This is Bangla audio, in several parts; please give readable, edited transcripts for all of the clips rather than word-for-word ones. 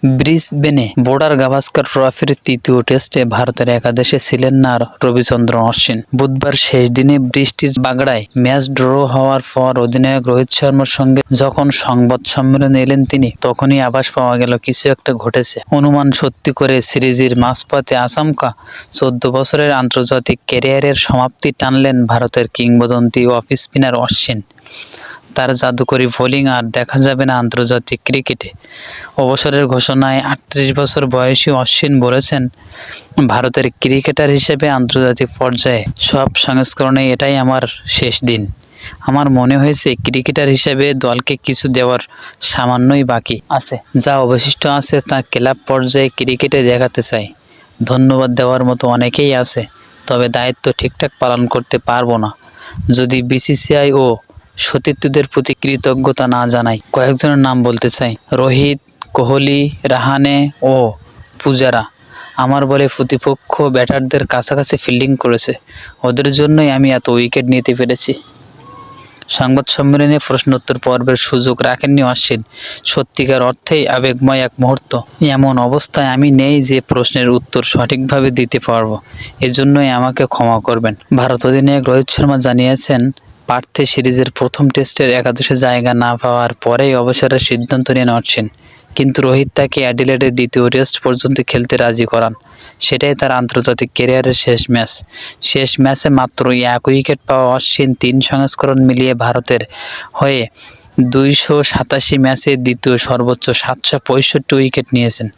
ব্রিসবেনে বর্ডার গাভাস্কার ট্রফির তৃতীয় টেস্টে ভারতের একাদশে ছিলেন না রবিচন্দ্রন অশ্বিন। বুধবার শেষ দিনে বৃষ্টির বাগড়ায় ম্যাচ ড্র হওয়ার পর অধিনায়ক রোহিত শর্মার সঙ্গে যখন সংবাদ সম্মেলনে এলেন তিনি, তখনই আভাস পাওয়া গেল কিছু একটা ঘটেছে। অনুমান সত্যি করে সিরিজের মাঝপথে আচমকা 14 বছরের আন্তর্জাতিক ক্যারিয়ারের সমাপ্তি টানলেন ভারতের কিংবদন্তি অফ স্পিনার অশ্বিন। তার জাদুকরী বোলিং আর দেখা যাবে না আন্তর্জাতিক ক্রিকেটে। অবসরের ঘোষণায় 38 বছর বয়সী অশ্বিন বলেছেন, ভারতের ক্রিকেটার হিসেবে আন্তর্জাতিক পর্যায়ে সব সংস্করণে এটাই আমার শেষ দিন। আমার মনে হয়েছে ক্রিকেটার হিসেবে দলকে কিছু দেওয়ার সামান্যই বাকি আছে। যা অবশিষ্ট আছে তা ক্লাব পর্যায়ে ক্রিকেটে দেখাতে চাই। ধন্যবাদ দেওয়ার মতো অনেকেই আছে, তবে দায়িত্ব ঠিকঠাক পালন করতে পারবো না যদি বিসিসিআই ও সতীর্থদের প্রতি কৃতজ্ঞতা না জানাই। কয়েকজনের নাম বলতে চাই: রোহিত, কোহলি, রাহানে ও পূজারা। আমার বলে প্রতিপক্ষ ব্যাটারদের কাছাকাছি ফিল্ডিং করেছে, ওদের জন্যই আমি এত উইকেট নিতে পেরেছি। সংবাদ সম্মেলনে প্রশ্নোত্তর পর্বের সুযোগ রাখেননি অশ্বিন। সত্যিকার অর্থেই আবেগময় এক মুহূর্ত। এমন অবস্থায় আমি নেই যে প্রশ্নের উত্তর সঠিকভাবে দিতে পারব, এজন্যই আমাকে ক্ষমা করবেন। ভারত অধিনায়ক রোহিত শর্মা জানিয়েছেন, পার্থে সিরিজের প্রথম টেস্টের একাদশে জায়গা না পাওয়ার পরেই অবসরের সিদ্ধান্ত নেন অশ্বিন। কিন্তু রোহিত তাকে অ্যাডিলেডের দ্বিতীয় টেস্ট পর্যন্ত খেলতে রাজি করান। সেটাই তার আন্তর্জাতিক ক্যারিয়ারের শেষ ম্যাচ। শেষ ম্যাচে মাত্র 1 উইকেট পাওয়া অশ্বিন 3 সংস্করণ মিলিয়ে ভারতের হয়ে 287 ম্যাচে দ্বিতীয় সর্বোচ্চ 765 উইকেট নিয়েছেন।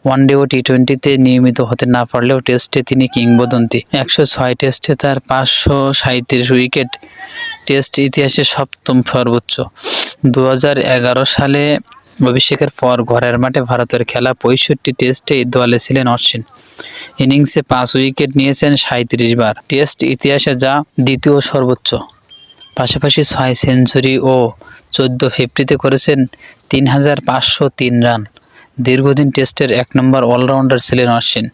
ওয়ানডে ও টি-20তে নিয়মিত হতে না পারলেও টেস্টে তিনি কিংবদন্তি। 106 টেস্টে তার 537 উইকেট টেস্ট ইতিহাসে সপ্তম সর্বোচ্চ। 2011 সালে অভিষেকের পর ঘরের মাঠে ভারতের খেলা 65 টেস্টেই দলে ছিলেন অশ্বিন। ইনিংসে 5 উইকেট নিয়েছেন 37 বার, টেস্ট ইতিহাসে যা দ্বিতীয় সর্বোচ্চ। পাশাপাশি 6 সেঞ্চুরি ও 14 ফিফটিতে করেছেন 3503 রান। দীর্ঘদিন টেস্টের 1 নম্বর অলরাউন্ডার ছিলেন অশ্বিন।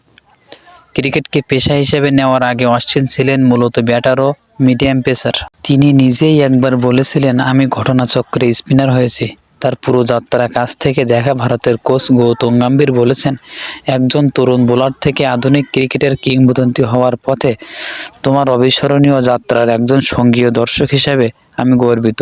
ক্রিকেটকে পেশা হিসেবে নেওয়ার আগে অশ্বিন ছিলেন মূলত ব্যাটার ও মিডিয়াম পেসার। তিনি নিজেই একবার বলেছিলেন, আমি ঘটনাচক্রে স্পিনার হয়েছি। তার পুরো যাত্রা কাছ থেকে দেখা। ভারতের কোচ গৌতম গম্ভীর বলেছেন, একজন তরুণ বোলার থেকে আধুনিক ক্রিকেটের কিংবদন্তি হওয়ার পথে তোমার অবিস্মরণীয় যাত্রার একজন সঙ্গী ও দর্শক হিসেবে আমি গর্বিত।